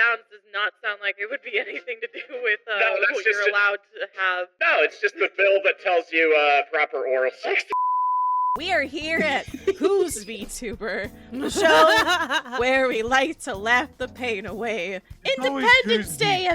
Downs does not sound like it would be anything to do with what you're allowed to have. No, it's just the bill that tells you proper oral sex. We are here at Who's VTuber, the show where we like to laugh the pain away. Independence Day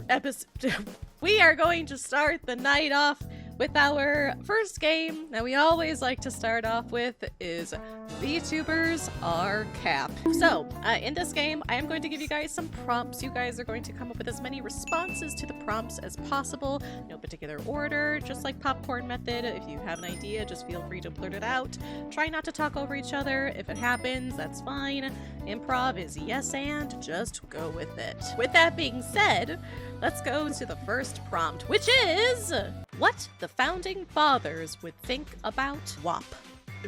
episode. We are going to start the night off with our first game that we always like to start off with is Vtubers Are Cap. So, in this game, I am going to give you guys some prompts. You guys are going to come up with as many responses to the prompts as possible. No particular order, just like popcorn method. If you have an idea, just feel free to blurt it out. Try not to talk over each other. If it happens, that's fine. Improv is yes and, just go with it. With that being said, let's go to the first prompt, which is what the founding fathers would think about WAP.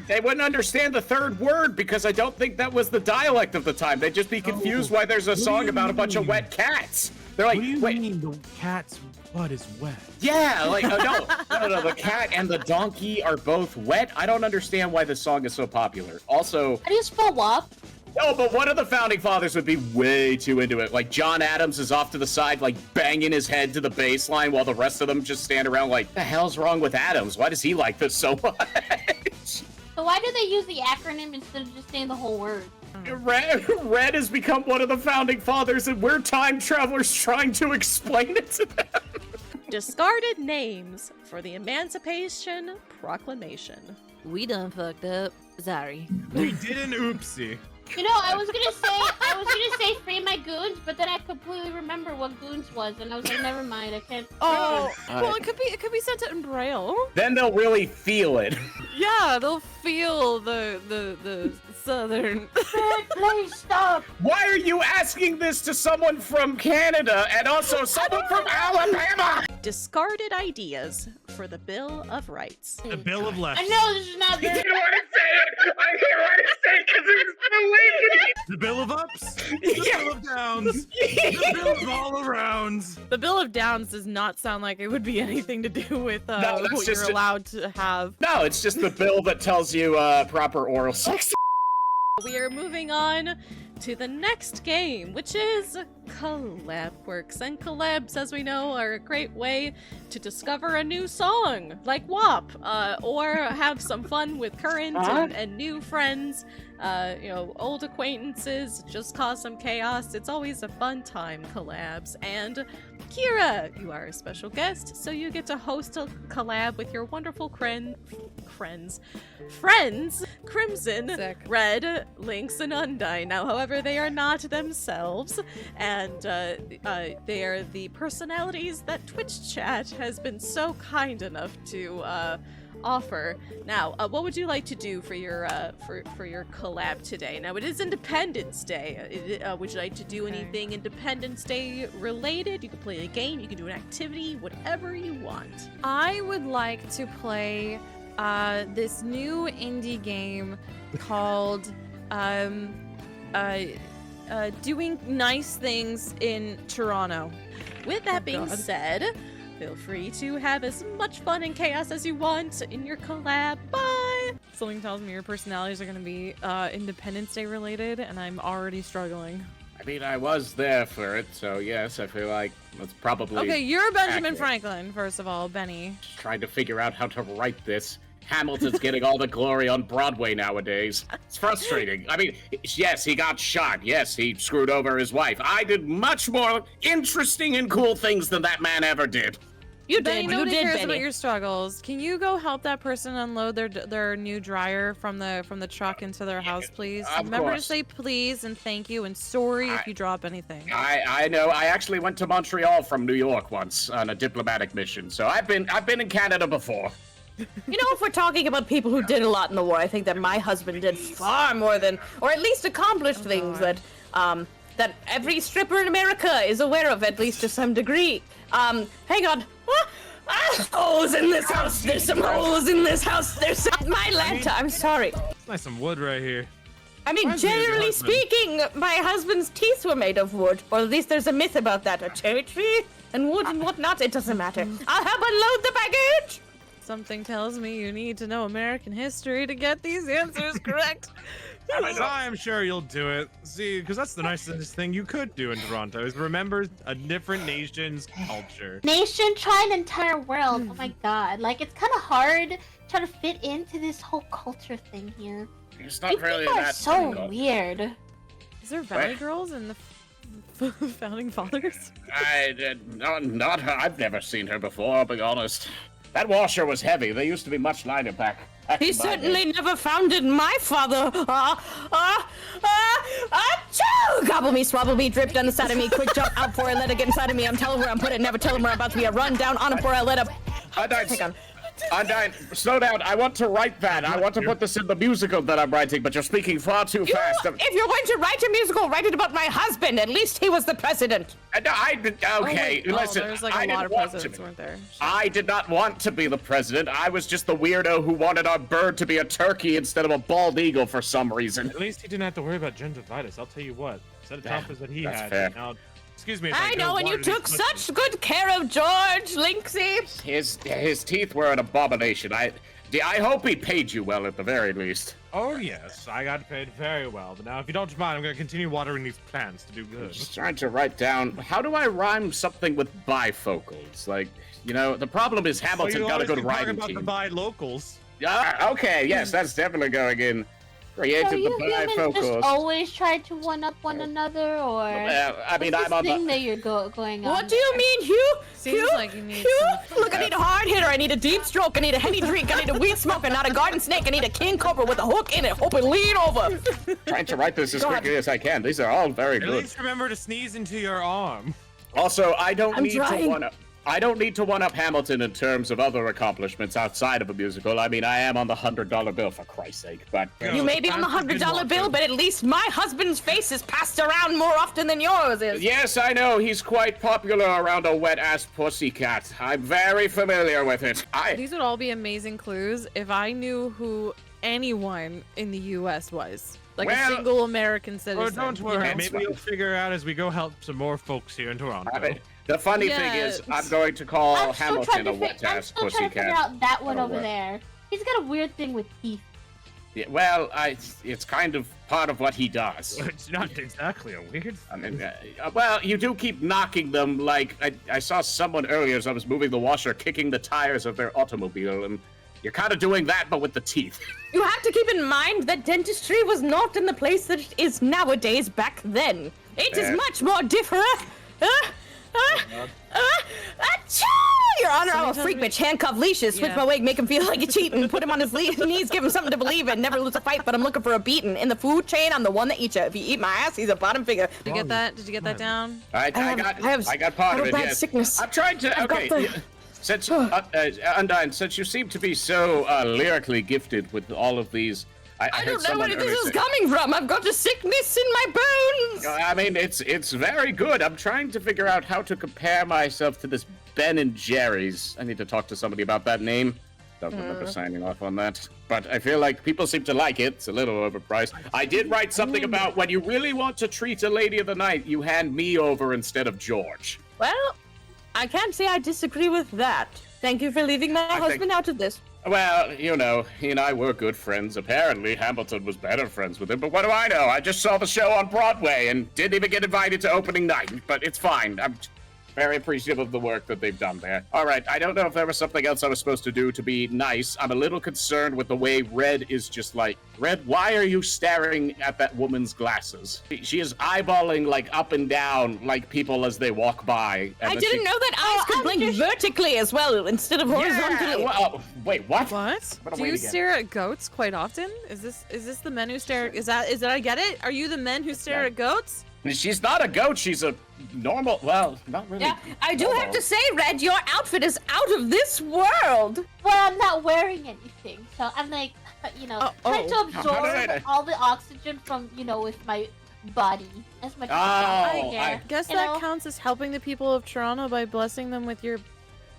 They wouldn't understand the third word because I don't think that was the dialect of the time. They'd just be confused why there's a song about a bunch of wet cats. They're like, what do you mean the cat's butt is wet? Yeah, like, no, the cat and the donkey are both wet. I don't understand why this song is so popular. Also, how do you spell WAP? No, but one of the founding fathers would be way too into it. Like, John Adams is off to the side, like, banging his head to the bass line while the rest of them just stand around like, the hell's wrong with Adams? Why does he like this so much? So why do they use the acronym instead of just saying the whole word? Red has become one of the founding fathers, and we're time travelers trying to explain it to them. Discarded names for the Emancipation Proclamation. We done fucked up. Sorry. We did an oopsie. You know, I was gonna say free my goons, but then I completely remember what goons was, and I was like, never mind, I can't. Oh, well, it could be sent in Braille. Then they'll really feel it. Yeah, they'll feel the southern. Please stop. Why are you asking this to someone from Canada and also someone from Alabama? Discarded ideas for the Bill of Rights. The Bill of Left. I know this is not You there. didn't want to say it. I didn't want to say it because it was belated. The Bill of Ups. The Bill of Downs. The Bill of all arounds. The Bill of Downs does not sound like it would be anything to do with what you're allowed to have. No, it's just the bill that tells you proper oral sex. We are moving on to the next game, which is Collab Quirks. And collabs, as we know, are a great way to discover a new song, like WAP, or have some fun with current and new friends, old acquaintances, just cause some chaos. It's always a fun time, collabs. And Kira, you are a special guest, so you get to host a collab with your wonderful friends, Crimson, Sick. Red, Lynx, and Undyne. Now, however, they are not themselves, and they are the personalities that Twitch chat has been so kind enough to offer. Now, what would you like to do for your collab today? Now, it is Independence Day. Would you like to do anything Independence Day related? You can play a game, you can do an activity, whatever you want. I would like to play this new indie game called Doing Nice Things in Toronto. With that being said, feel free to have as much fun and chaos as you want in your collab. Bye! Something tells me your personalities are going to be Independence Day related, and I'm already struggling. I mean, I was there for it, so yes, I feel like that's probably Okay, you're Benjamin accurate. Franklin, first of all, Benny. Just trying to figure out how to write this. Hamilton's getting all the glory on Broadway nowadays. It's frustrating. I mean, yes, he got shot. Yes, he screwed over his wife. I did much more interesting and cool things than that man ever did. You Benny, did. nobody You did, cares Benny. about your struggles. Can you go help that person unload their new dryer from the truck into their house, please? Of Remember course. to say please and thank you and sorry if you drop anything. I know. I actually went to Montreal from New York once on a diplomatic mission, so I've been in Canada before. You know, if we're talking about people who did a lot in the war, I think that my husband did far more than, or at least accomplished things that every stripper in America is aware of, at least to some degree. Hang on. Holes in this house. There's some holes in this house. There's my laptop. I'm sorry. It's nice some wood right here. I mean, Reminds me of your generally husband. speaking, my husband's teeth were made of wood, or at least there's a myth about that. A cherry tree and wood and whatnot. It doesn't matter. I'll help unload the baggage. Something tells me you need to know American history to get these answers correct. I'm sure you'll do it. See, because that's the nicest thing you could do in Toronto is remember a different nation's culture. Nation, try an entire world. Oh my god. Like, it's kind of hard trying to fit into this whole culture thing here. It's not These really people are that so difficult. weird. Is there Valley Girls in the Founding Fathers? I've never seen her before, I'll be honest. That washer was heavy. They used to be much lighter back He in my certainly day. never founded my father. Achoo! Gobble me, swabble me, drip down the side of me, quick jump out for it, let it get inside of me. I'm telling where I'm put it, never tell him where I'm about to be. A run down on him for I let him. Hang on. Undyne, slow down. I want to write that. I want to put this in the musical that I'm writing, but you're speaking far too fast. If you're going to write a musical, write it about my husband. At least he was the president. Okay, listen. There's like I a lot didn't of want presidents, to. weren't there? I did not want to be the president. I was just the weirdo who wanted our bird to be a turkey instead of a bald eagle for some reason. At least he didn't have to worry about gingivitis. I'll tell you what. Set of toppers that he That's had. fair. Now, excuse me. If I know, and you water these took bushes. such good care of George, Lynxie. His teeth were an abomination. I hope he paid you well at the very least. Oh yes, I got paid very well. But now, if you don't mind, I'm going to continue watering these plants to do I'm good. just trying to write down, how do I rhyme something with bifocals? Like, you know, the problem is Hamilton got a good rhyming about team. the buy locals. Yeah, okay, yes, that's definitely going in. So Created the you humans just bifocals. always try to one-up one another, or I mean, what's I'm on this thing the... that you're going on? What do you mean, Hugh? Seems Hugh? like you need Hugh? some- Look, I need a hard hitter. I need a deep stroke. I need a heavy drink. I need a weed smoker, not a garden snake. I need a king cobra with a hook in it. Hope it lean over. Trying to write this as Go quickly ahead. as I can. These are all very At good. least remember to sneeze into your arm. Also, I don't I'm need trying. to one-up. I don't need to one-up Hamilton in terms of other accomplishments outside of a musical. I mean, I am on the $100 bill, for Christ's sake. But You may be on the $100 bill, but at least my husband's face is passed around more often than yours is. yes, I know he's quite popular around a wet-ass pussycat. I'm very familiar with it. These would all be amazing clues if I knew who anyone in the U.S. was. Like Well- a single American citizen. Oh, don't you worry. know? That's Maybe fine. you'll figure out as we go help some more folks here in Toronto. I mean, the funny thing is, Yes. I'm going to call I'm still Hamilton trying a to wet-ass I'm still trying to figure pussycat. out that one That'll over work. there. He's got a weird thing with teeth. Yeah, well, it's kind of part of what he does. It's not exactly a weird I mean, well, you do keep knocking them. Like I saw someone earlier as I was moving the washer, kicking the tires of their automobile, and you're kind of doing that, but with the teeth. You have to keep in mind that dentistry was not in the place that it is nowadays back then. It is Fair. much more different. Achoo! Your Honor, I'm a Somebody freak tells me- bitch. Handcuff leashes, switch Yeah. my wig, make him feel like a cheating, put him on his knees, give him something to believe in, never lose a fight, but I'm looking for a beating. In the food chain, I'm the one that eats you. If you eat my ass, he's a bottom figure. Did you get that? Did you get that down? I got part of it. bad Yes. sickness. I'm trying to. I've got Okay. the- yeah. Since Undyne, since you seem to be so lyrically gifted with all of these, I I heard don't know someone where this earlier is say- coming from. I've got a sickness in my bones. I mean, it's very good. I'm trying to figure out how to compare myself to this Ben and Jerry's. I need to talk to somebody about that name. Don't remember signing off on that. But I feel like people seem to like it. It's a little overpriced. I did write something about when you really want to treat a lady of the night, you hand me over instead of George. Well, I can't say I disagree with that. Thank you for leaving my husband out of this. Well, you know, he and I were good friends. Apparently, Hamilton was better friends with him, but what do I know? I just saw the show on Broadway and didn't even get invited to opening night, but it's fine. I'm very appreciative of the work that they've done there. All right, I don't know if there was something else I was supposed to do to be nice. I'm a little concerned with the way Red is just like, Red, why are you staring at that woman's glasses? She is eyeballing like up and down like people as they walk by. and I then didn't she- know that eyes could I'm blink just- vertically as well instead of horizontally. Yeah, well, wait, what? What? What a Do way you to get- stare at goats quite often? Is this the men who stare? Is that I get it? Are you the men who stare at goats? She's not a goat. She's a normal. Well, not really. Yeah, I do normal. have to say, Red, your outfit is out of this world. Well, I'm not wearing anything, so I'm like, trying to absorb all the oxygen from, with my body as much as Oh, I I can. Guess You that know? counts as helping the people of Toronto by blessing them with your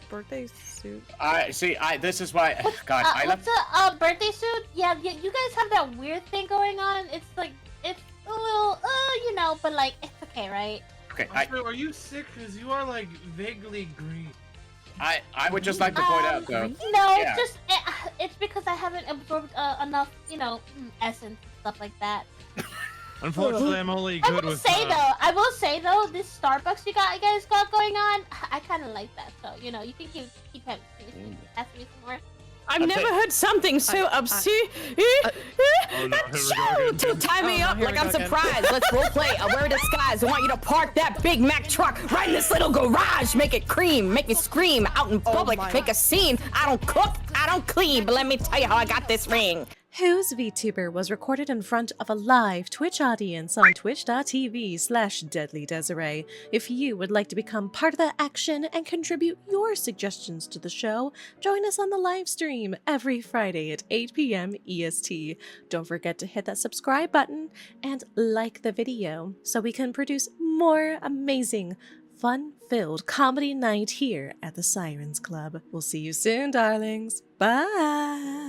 birthday suit. I see. This is why. God, I left. What's a birthday suit? Yeah, you guys have that weird thing going on. It's like, it's a little, but like, it's okay, right? Okay, Also, are you sick? Because you are like vaguely green. I would just like to point out though. No, it's just it's because I haven't absorbed enough, essence and stuff like that. Unfortunately, I'm only good with. I will say though, this Starbucks you guys got going on, I kind of like that. So you can keep having asking me some more. I've never heard something so obscene. To tie me up like I'm surprised. Let's roleplay. I wear a disguise. I want you to park that Big Mac truck right in this little garage. Make it cream. Make me scream out in public. Make a scene. I don't cook. I don't clean. But let me tell you how I got this ring. Who's VTuber was recorded in front of a live Twitch audience on twitch.tv/DeadlyDesiree. If you would like to become part of the action and contribute your suggestions to the show, join us on the live stream every Friday at 8 p.m. EST. Don't forget to hit that subscribe button and like the video so we can produce more amazing, fun-filled comedy night here at the Sirens Club. We'll see you soon, darlings. Bye!